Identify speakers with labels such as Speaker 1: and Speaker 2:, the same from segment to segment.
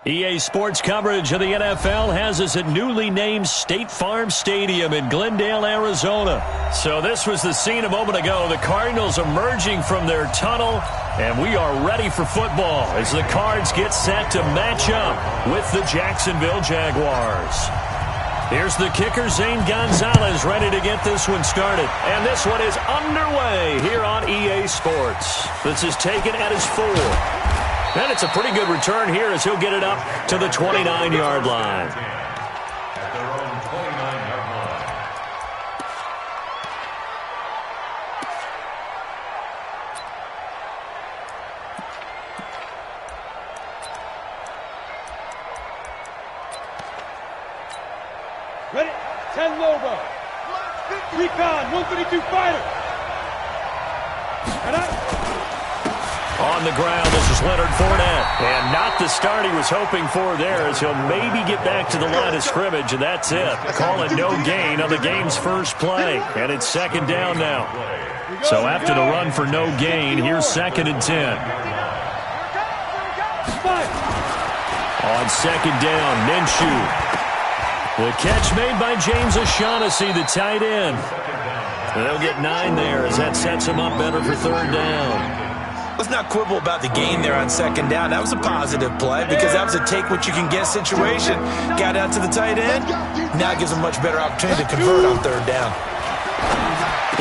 Speaker 1: EA Sports coverage of the NFL has us at newly named State Farm Stadium in Glendale, Arizona. So this was the scene a moment ago. The Cardinals emerging from their tunnel, and we are ready for football as the Cards get set to match up with the Jacksonville Jaguars. Here's the kicker, Zane Gonzalez, ready to get this one started. And this one is underway here on EA Sports. This is taken at his 4. And it's a pretty good return here as he'll get it up to the 29-yard line.
Speaker 2: At their own 29-yard line.
Speaker 3: Ready? 10 Lobo. Recon, 132 fighter. And up.
Speaker 1: On the ground, this is Leonard Fournette. And not the start he was hoping for there as he'll maybe get back to the line of scrimmage, and that's it. Call it no gain on the game's first play. And it's second down now. So after the run for no gain, here's 2nd and 10. On second down, Minshew. The catch made by James O'Shaughnessy, the tight end. They'll get 9 there as that sets him up better for third down.
Speaker 4: Let's not quibble about the gain there on second down. That was a positive play because that was a take-what-you-can-get situation. Got out to the tight end. Now gives a much better opportunity to convert on third down.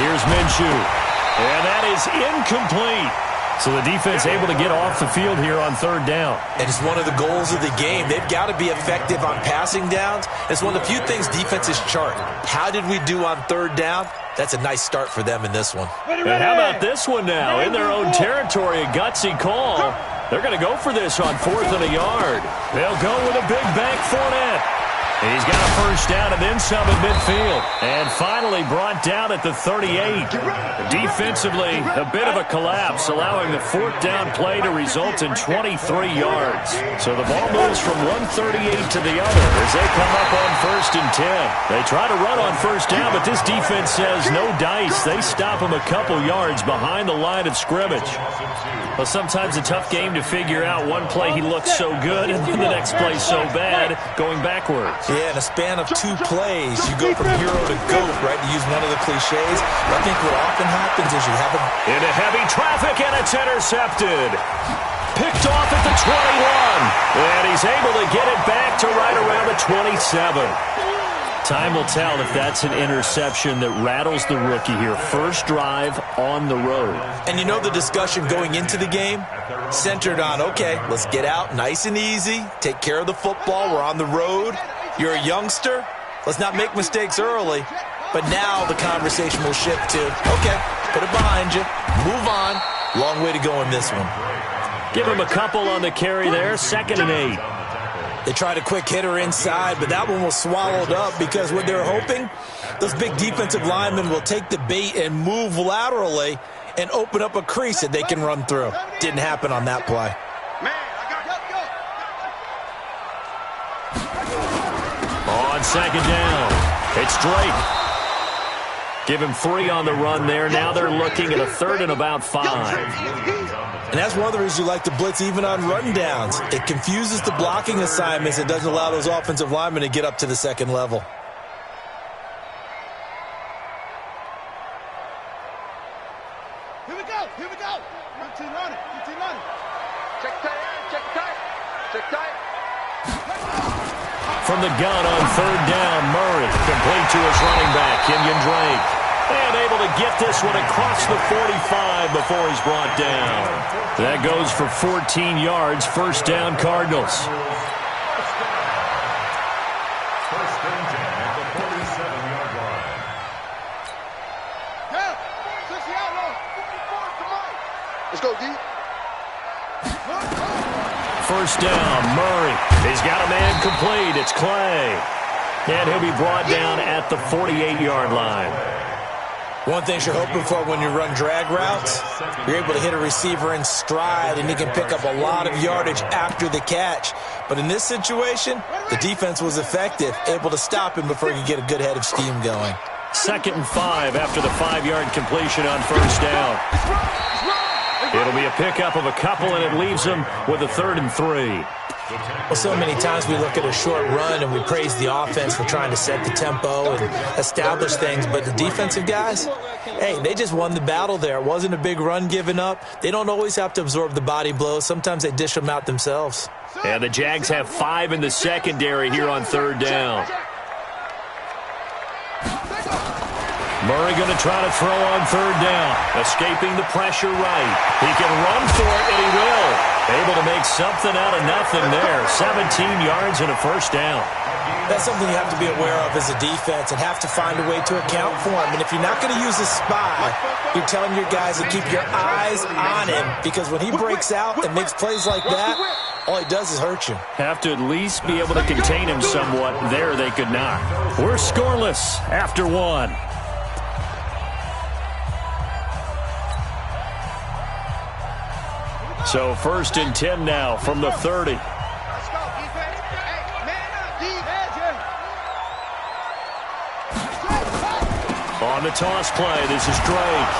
Speaker 1: Here's Minshew. And that is incomplete. So the defense able to get off the field here on third down.
Speaker 4: And it's one of the goals of the game. They've got to be effective on passing downs. It's one of the few things defenses chart. How did we do on third down? That's a nice start for them in this one.
Speaker 1: And how about this one now? In their own territory, a gutsy call. They're going to go for this on 4th and a yard. They'll go with a big back Fournette. He's got a first down and then some at midfield. And finally brought down at the 38. Defensively, a bit of a collapse, allowing the 4th down play to result in 23 yards. So the ball moves from 138 to the other as they come up on 1st and 10. They try to run on first down, but this defense says no dice. They stop him a couple yards behind the line of scrimmage. Well, sometimes a tough game to figure out. One play he looks so good, and then the next play so bad, going backwards.
Speaker 4: Yeah, in a span of 2 plays, you go from hero to GOAT, right, to use one of the cliches. I think what often happens is you have a...
Speaker 1: Into heavy traffic, and it's intercepted. Picked off at the 21. And he's able to get it back to right around the 27. Time will tell if that's an interception that rattles the rookie here. First drive on the road.
Speaker 4: And you know the discussion going into the game? Centered on, okay, let's get out nice and easy, take care of the football, we're on the road. You're a youngster, let's not make mistakes early. But now the conversation will shift to, okay, put it behind you, move on. Long way to go in this one.
Speaker 1: Give him a couple on the carry there, 2nd and 8.
Speaker 4: They tried a quick hitter inside, but that one was swallowed up because what they're hoping, those big defensive linemen will take the bait and move laterally and open up a crease that they can run through. Didn't happen on that play.
Speaker 1: On second down, it's Drake. Give him 3 on the run there. Now they're looking at a 3rd and about 5.
Speaker 4: And that's one of the reasons you like to blitz even on run downs. It confuses the blocking assignments. It doesn't allow those offensive linemen to get up to the second level.
Speaker 3: Here we go. Here we go. Routine running. Routine running.
Speaker 5: Check tight. Check tight. Check tight.
Speaker 1: From the gun on 3rd down, Murray. Complete to his running back, Kenyon Drake. And able to get this one across the 45 before he's brought down. That goes for 14 yards. First down, Cardinals.
Speaker 2: First and 10 at the 47-yard line.
Speaker 5: Let's go, D.
Speaker 1: First down, Murray. He's got a man complete. It's Clay. And he'll be brought down at the 48-yard line.
Speaker 4: One thing you're hoping for when you run drag routes, you're able to hit a receiver in stride, and he can pick up a lot of yardage after the catch. But in this situation, the defense was effective, able to stop him before he could get a good head of steam going.
Speaker 1: 2nd and 5 after the 5-yard completion on first down. It'll be a pickup of a couple, and it leaves them with a 3rd and 3.
Speaker 4: Well, so many times we look at a short run and we praise the offense for trying to set the tempo and establish things, but the defensive guys, hey, they just won the battle there. It wasn't a big run given up. They don't always have to absorb the body blows. Sometimes they dish them out themselves.
Speaker 1: And the Jags have 5 in the secondary here on third down. Murray going to try to throw on third down. Escaping the pressure right. He can run for it, and he will. Able to make something out of nothing there. 17 yards and a first down.
Speaker 4: That's something you have to be aware of as a defense and have to find a way to account for him. And if you're not going to use a spy, you're telling your guys to keep your eyes on him, because when he breaks out and makes plays like that, all he does is hurt you.
Speaker 1: Have to at least be able to contain him somewhat. There they could not. We're scoreless after one. So 1st and 10 now from the 30.
Speaker 3: Let's go, defense. Hey, man up, defense.
Speaker 1: On the toss play, this is Drake.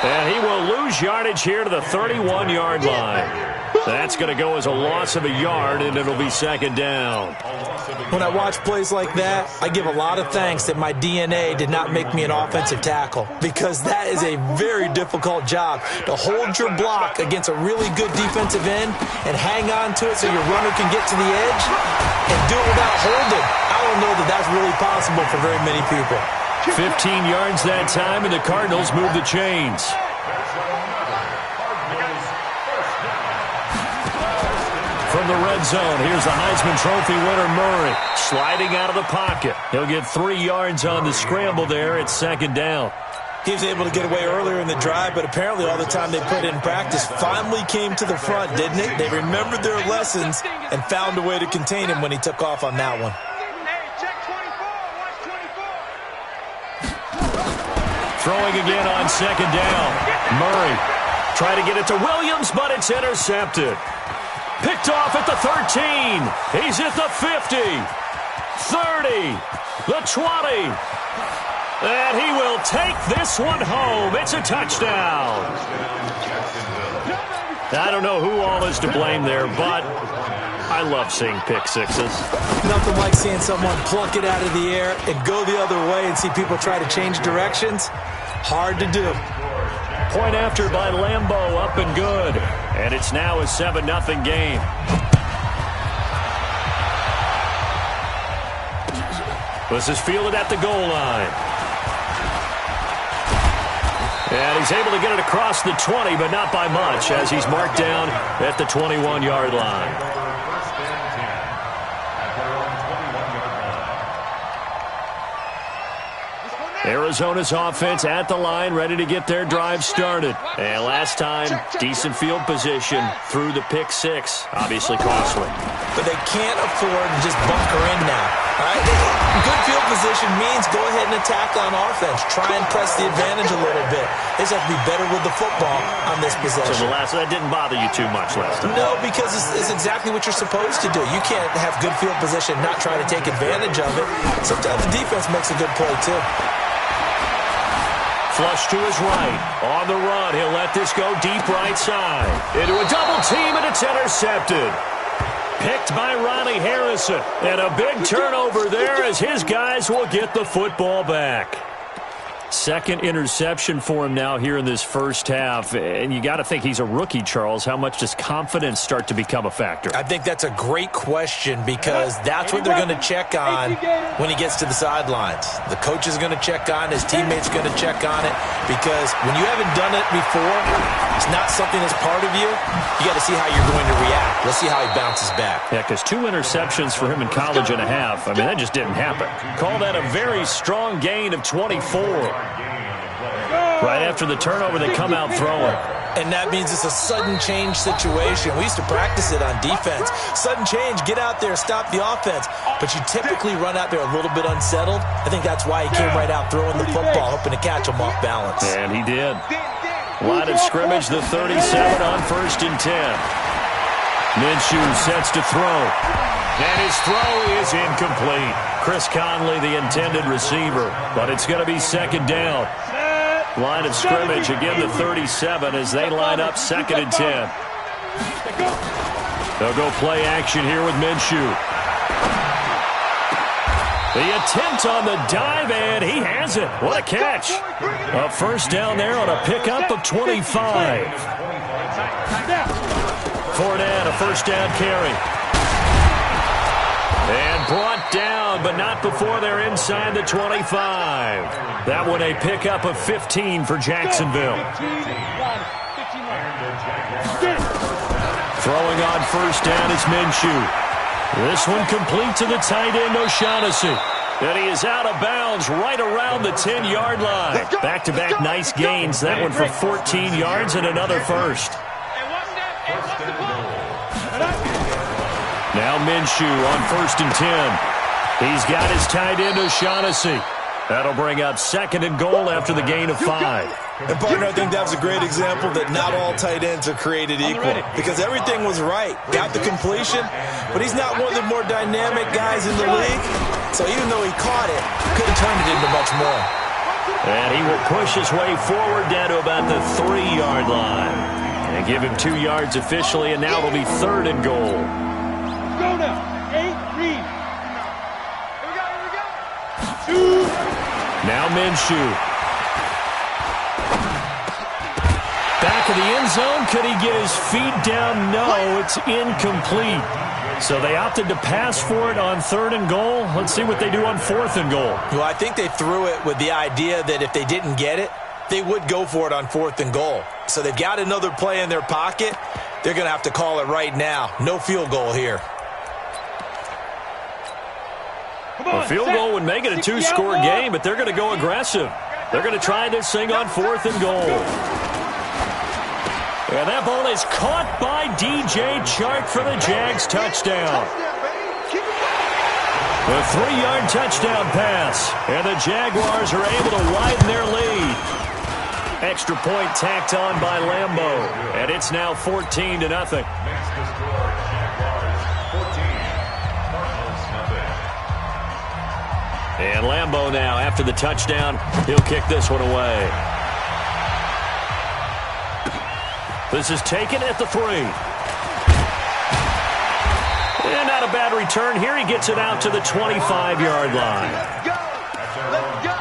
Speaker 1: And he will lose yardage here to the 31-yard line. That's going to go as a loss of a yard, and it'll be 2nd down.
Speaker 4: When I watch plays like that, I give a lot of thanks that my DNA did not make me an offensive tackle, because that is a very difficult job, to hold your block against a really good defensive end and hang on to it so your runner can get to the edge and do it without holding. I don't know that that's really possible for very many people.
Speaker 1: 15 yards that time, and the Cardinals move the chains. From the red zone, here's the Heisman Trophy winner, Murray, sliding out of the pocket. He'll get 3 yards on the scramble there. It's 2nd down.
Speaker 4: He was able to get away earlier in the drive, but apparently all the time they put in practice finally came to the front, didn't it? They remembered their lessons and found a way to contain him when he took off on that one.
Speaker 1: Throwing again on 2nd down. Murray trying to get it to Williams, but it's intercepted. Picked off at the 13. He's at the 50. 30. The 20. And he will take this one home. It's a touchdown. I don't know who all is to blame there, but I love seeing pick sixes.
Speaker 4: Nothing like seeing someone pluck it out of the air and go the other way and see people try to change directions. Hard to do.
Speaker 1: Point after by Lambeau, up and good. And it's now a 7-0 game. This is fielded at the goal line. And he's able to get it across the 20, but not by much, as he's marked down at the 21-yard line. Arizona's offense at the line, ready to get their drive started. And last time, decent field position through the pick six. Obviously costly.
Speaker 4: But they can't afford to just bunker in now. All right? Good field position means go ahead and attack on offense. Try and press the advantage a little bit. They just have to be better with the football on this possession.
Speaker 1: So that didn't bother you too much last time?
Speaker 4: No, because it's exactly what you're supposed to do. You can't have good field position and not try to take advantage of it. Sometimes the defense makes a good play, too.
Speaker 1: Flush to his right. On the run, he'll let this go deep right side. Into a double team, and it's intercepted. Picked by Ronnie Harrison. And a big turnover there as his guys will get the football back. Second interception for him now here in this first half. And you got to think he's a rookie, Charles. How much does confidence start to become a factor?
Speaker 4: I think that's a great question, because that's what they're going to check on when he gets to the sidelines. The coach is going to check on, his teammates are going to check on it, because when you haven't done it before, it's not something that's part of you. You got to see how you're going to react. Let's see how he bounces back.
Speaker 1: Yeah, because 2 interceptions for him in college and a half. I mean, that just didn't happen. Call that a very strong gain of 24. Right after the turnover, they come out throwing.
Speaker 4: And that means it's a sudden change situation. We used to practice it on defense. Sudden change, get out there, stop the offense. But you typically run out there a little bit unsettled. I think that's why he came right out throwing the football, hoping to catch him off balance.
Speaker 1: And he did. Line of scrimmage, the 37 on 1st and 10. Minshew sets to throw. And his throw is incomplete. Chris Conley, the intended receiver. But it's going to be 2nd down. Line of scrimmage, again the 37 as they line up 2nd and 10. They'll go play action here with Minshew. The attempt on the dive, and he has it. What a catch. A first down there on a pickup of 25. Fournette, a first down carry. And brought down, but not before they're inside the 25. That one a pickup of 15 for Jacksonville. Throwing on first down is Minshew. This one complete to the tight end, O'Shaughnessy. And he is out of bounds right around the 10-yard line. Back-to-back nice gains. That one for 14 yards and another first. Now Minshew on 1st and 10. He's got his tight end, O'Shaughnessy. That'll bring up 2nd and goal after the gain of 5.
Speaker 4: And, partner, I think that was a great example that not all tight ends are created equal because everything was right. Got the completion, but he's not one of the more dynamic guys in the league. So even though he caught it, couldn't turn it into much more.
Speaker 1: And he will push his way forward down to about the 3-yard line. And give him 2 yards officially, and now it'll be 3rd and goal.
Speaker 3: Go now. 8, read. Here we go. 2.
Speaker 1: Now Minshew. Back of the end zone. Could he get his feet down? No, it's incomplete. So they opted to pass for it on 3rd and goal. Let's see what they do on 4th and goal.
Speaker 4: Well, I think they threw it with the idea that if they didn't get it, they would go for it on 4th and goal. So they've got another play in their pocket. They're going to have to call it right now. No field goal here.
Speaker 1: A field goal would make it a 2-score game, but they're going to go aggressive. They're going to try this thing on 4th and goal. And that ball is caught by DJ Chark for the Jags touchdown. The 3-yard touchdown pass. And the Jaguars are able to widen their lead. Extra point tacked on by Lambeau. And it's now 14-0. And Lambeau now, after the touchdown, he'll kick this one away. This is taken at the 3. And not a bad return here. He gets it out to the 25-yard line.
Speaker 5: Let's go. Let's go.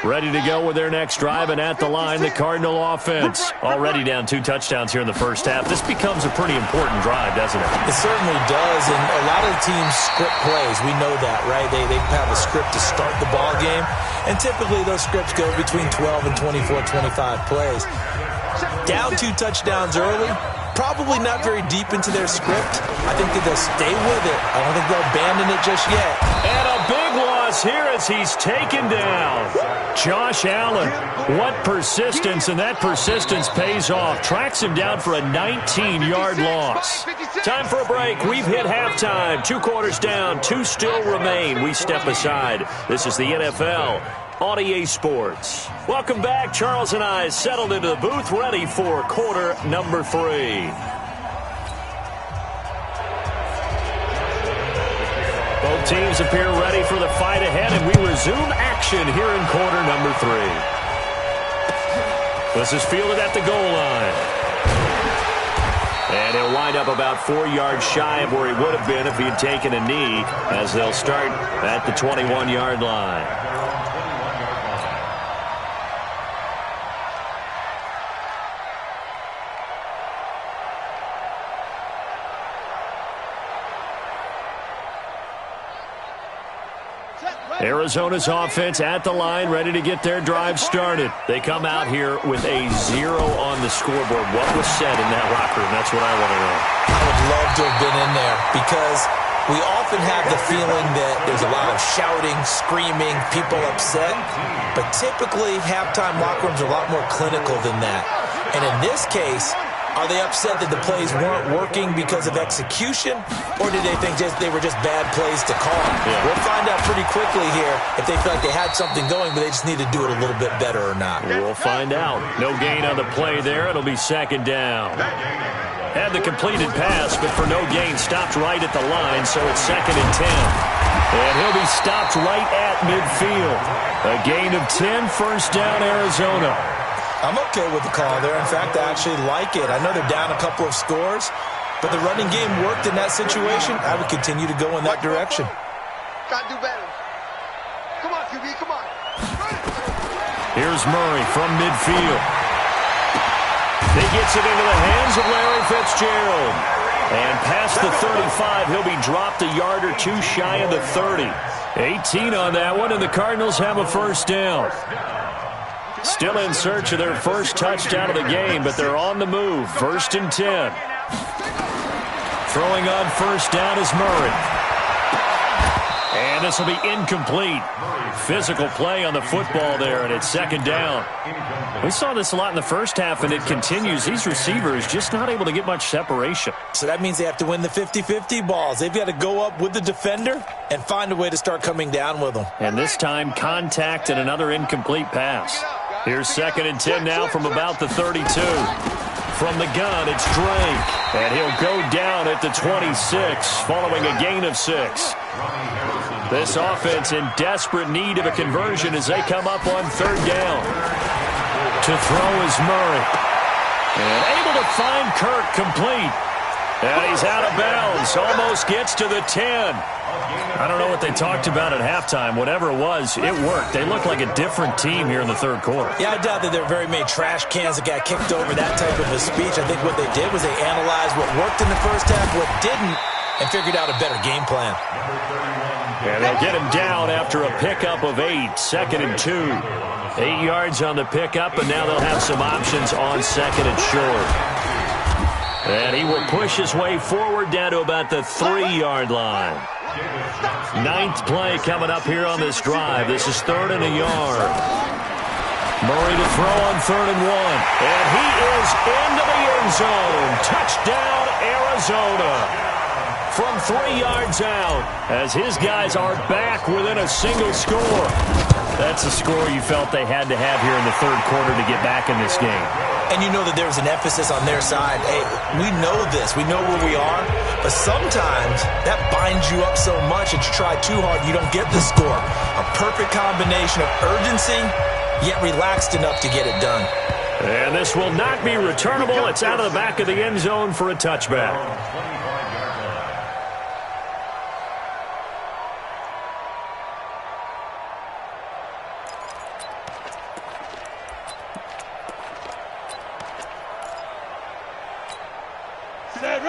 Speaker 1: Ready to go with their next drive, and at the line, the Cardinal offense. Already down 2 touchdowns here in the first half. This becomes a pretty important drive, doesn't it?
Speaker 4: It certainly does, and a lot of the teams script plays. We know that, right? They have a script to start the ball game, and typically those scripts go between 12 and 24, 25 plays. Down 2 touchdowns early, probably not very deep into their script. I think that they'll stay with it. I don't think they'll abandon it just yet.
Speaker 1: And a big loss here as he's taken down. Josh Allen, what persistence, and that persistence pays off. Tracks him down for a 19-yard loss. Time for a break. We've hit halftime. 2 quarters down, 2 still remain. We step aside. This is the NFL on EA Sports. Welcome back. Charles and I settled into the booth, ready for quarter number 3. Both teams appear ready for the fight ahead, and we resume action here in quarter number 3. This is fielded at the goal line. And he'll wind up about 4 yards shy of where he would have been if he had taken a knee, as they'll start at the 21-yard line. Arizona's offense at the line, ready to get their drive started. They come out here with a 0 on the scoreboard. What was said in that locker room? That's what I want to know.
Speaker 4: I would love to have been in there because we often have the feeling that there's a lot of shouting, screaming, people upset. But typically, halftime locker rooms are a lot more clinical than that. And in this case, are they upset that the plays weren't working because of execution, or did they think they were just bad plays to call?
Speaker 1: Yeah.
Speaker 4: We'll find out pretty quickly here if they feel like they had something going, but they just need to do it a little bit better or not.
Speaker 1: We'll find out. No gain on the play there. It'll be 2nd down. Had the completed pass, but for no gain, stopped right at the line, so it's 2nd and 10. And he'll be stopped right at midfield. A gain of 10, first down, Arizona.
Speaker 4: I'm okay with the call there. In fact, I actually like it. I know they're down a couple of scores, but the running game worked in that situation. I would continue to go in that direction.
Speaker 5: Got to do better. Come on, QB, come on.
Speaker 1: Here's Murray from midfield. He gets it into the hands of Larry Fitzgerald. And past the 35, he'll be dropped a yard or two shy of the 30. 18 on that one, and the Cardinals have a first down. Still in search of their first touchdown of the game, but they're on the move. 1st and 10. Throwing on first down is Murray. And this will be incomplete. Physical play on the football there, and it's 2nd down. We saw this a lot in the first half, and it continues. These receivers just not able to get much separation.
Speaker 4: So that means they have to win the 50-50 balls. They've got to go up with the defender and find a way to start coming down with them.
Speaker 1: And this time, contact and another incomplete pass. Here's 2nd and 10 now from about the 32. From the gun, it's Drake. And he'll go down at the 26, following a gain of 6. This offense in desperate need of a conversion as they come up on 3rd down. To throw is Murray. And able to find Kirk complete. And he's out of bounds. Almost gets to the 10. I don't know what they talked about at halftime. Whatever it was, it worked. They look like a different team here in the 3rd quarter.
Speaker 4: Yeah, I doubt that there are very many trash cans that got kicked over that type of a speech. I think what they did was they analyzed what worked in the first half, what didn't, and figured out a better game plan.
Speaker 1: And they'll get him down after a pickup of 8. 2nd and 2. 8 yards on the pickup, and now they'll have some options on 2nd and short. And he will push his way forward down to about the 3-yard line. 9th play coming up here on this drive. This is 3rd and a yard. Murray to throw on 3rd and 1. And he is into the end zone. Touchdown, Arizona. From 3 yards out, as his guys are back within a single score. That's a score you felt they had to have here in the 3rd quarter to get back in this game.
Speaker 4: And you know that there was an emphasis on their side. Hey, we know this. We know where we are. But sometimes that binds you up so much that you try too hard, you don't get the score. A perfect combination of urgency, yet relaxed enough to get it done.
Speaker 1: And this will not be returnable. It's out of the back of the end zone for a touchback.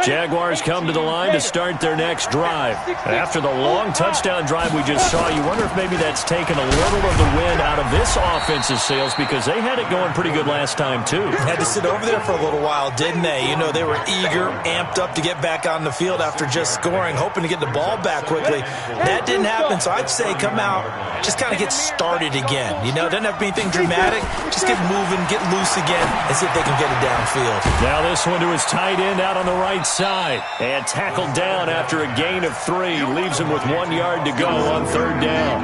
Speaker 1: Jaguars come to the line to start their next drive. After the long touchdown drive we just saw, you wonder if maybe that's taken a little of the wind out of this offense's sails because they had it going pretty good last time, too.
Speaker 4: Had to sit over there for a little while, didn't they? You know, they were eager, amped up to get back on the field after just scoring, hoping to get the ball back quickly. That didn't happen, so I'd say come out, just kind of get started again. You know, doesn't have to be anything dramatic. Just get moving, get loose again, and see if they can get it downfield.
Speaker 1: Now this one to his tight end out on the right side. And tackled down after a gain of 3. Leaves him with 1 yard to go on 3rd down.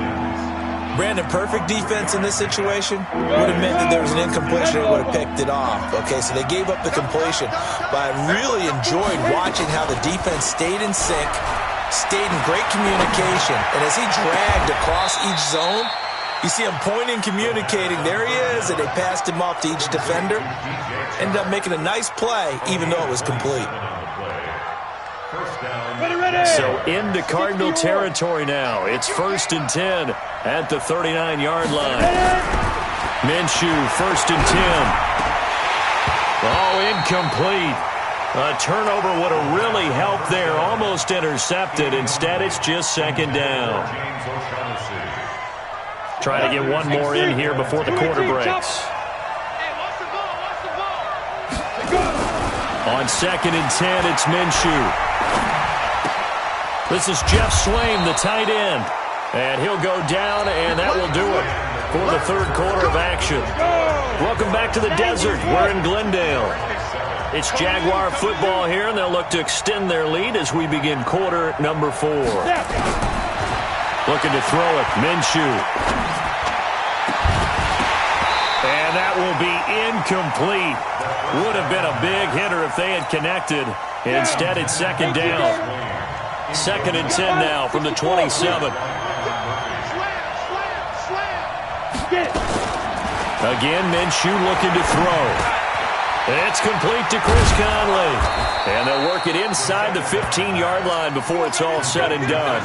Speaker 4: Brandon, perfect defense in this situation would have meant that there was an incompletion. It would have picked it off. Okay, so they gave up the completion. But I really enjoyed watching how the defense stayed in sync, stayed in great communication. And as he dragged across each zone, you see him pointing, communicating. There he is, and they passed him off to each defender. Ended up making a nice play, even though it was complete.
Speaker 1: So into Cardinal territory now. It's 1st and 10 at the 39-yard line. Minshew, 1st and 10. Oh, incomplete. A turnover would have really helped there. Almost intercepted. Instead, it's just 2nd down. Try to get one more in here before the quarter breaks. On 2nd and 10, it's Minshew. This is Jeff Swaim, the tight end. And he'll go down, and that will do it for the 3rd quarter of action. Welcome back to the desert. We're in Glendale. It's Jaguar football here, and they'll look to extend their lead as we begin quarter number 4. Looking to throw it, Minshew. And that will be incomplete. Would have been a big hitter if they had connected. Instead, it's second down. 2nd and 10 now from the 27. Again, Minshew looking to throw. It's complete to Chris Conley. And they'll work it inside the 15-yard line before it's all said and done.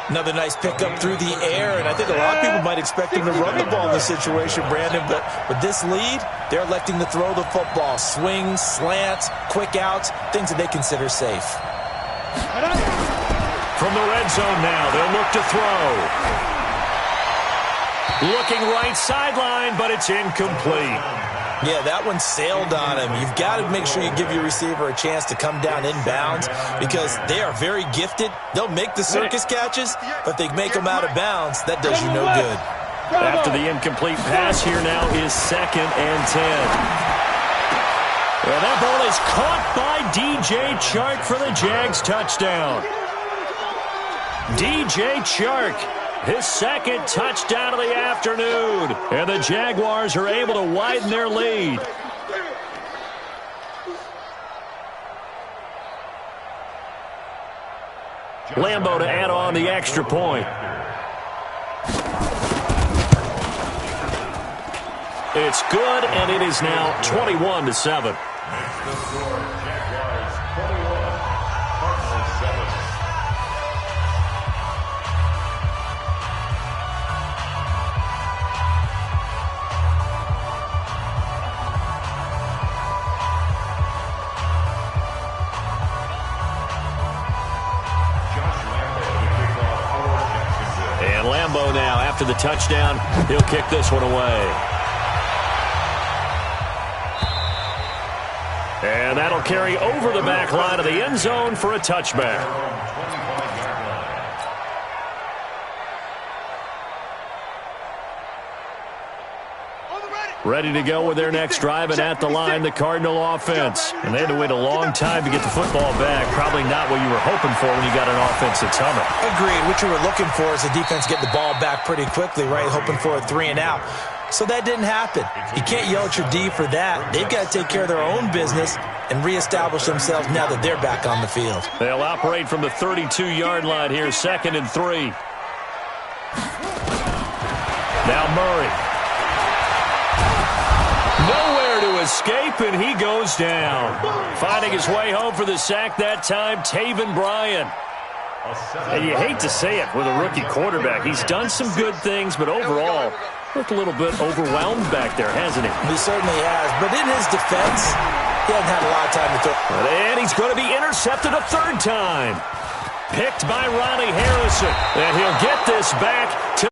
Speaker 4: Another nice pickup through the air, and I think a lot of people might expect him to run the ball in this situation, Brandon, but with this lead, they're electing to throw the football. Swings, slants, quick outs, things that they consider safe.
Speaker 1: From the red zone now, they'll look to throw. Looking right sideline, but it's incomplete.
Speaker 4: Yeah, that one sailed on him. You've got to make sure you give your receiver a chance to come down inbounds because they are very gifted. They'll make the circus catches, but they make them out of bounds. That does you no good.
Speaker 1: After the incomplete pass, here now is 2nd and 10. And that ball is caught by DJ Chark for the Jags touchdown. DJ Chark, his 2nd touchdown of the afternoon. And the Jaguars are able to widen their lead. Lambeau to add on the extra point. It's good, and it is now 21-7. Lambeau now, after the touchdown, he'll kick this one away. And that'll carry over the back line of the end zone for a touchback. Ready to go with their next drive, and at the line, the Cardinal offense. And they had to wait a long time to get the football back. Probably not what you were hoping for when you got an offense that's humming.
Speaker 4: Agreed. What you were looking for is the defense get the ball back pretty quickly, right? Hoping for a 3 and out. So that didn't happen. You can't yell at your D for that. They've got to take care of their own business and reestablish themselves now that they're back on the field.
Speaker 1: They'll operate from the 32-yard line here, 2nd and 3. Now Murray. Nowhere to escape, and he goes down. Finding his way home for the sack that time, Taven Bryan. And you hate to say it with a rookie quarterback. He's done some good things, but overall, looked a little bit overwhelmed back there, hasn't he?
Speaker 4: He certainly has. But in his defense, he hasn't had a lot of time to throw.
Speaker 1: And he's going to be intercepted a 3rd time. Picked by Ronnie Harrison. And he'll get this back to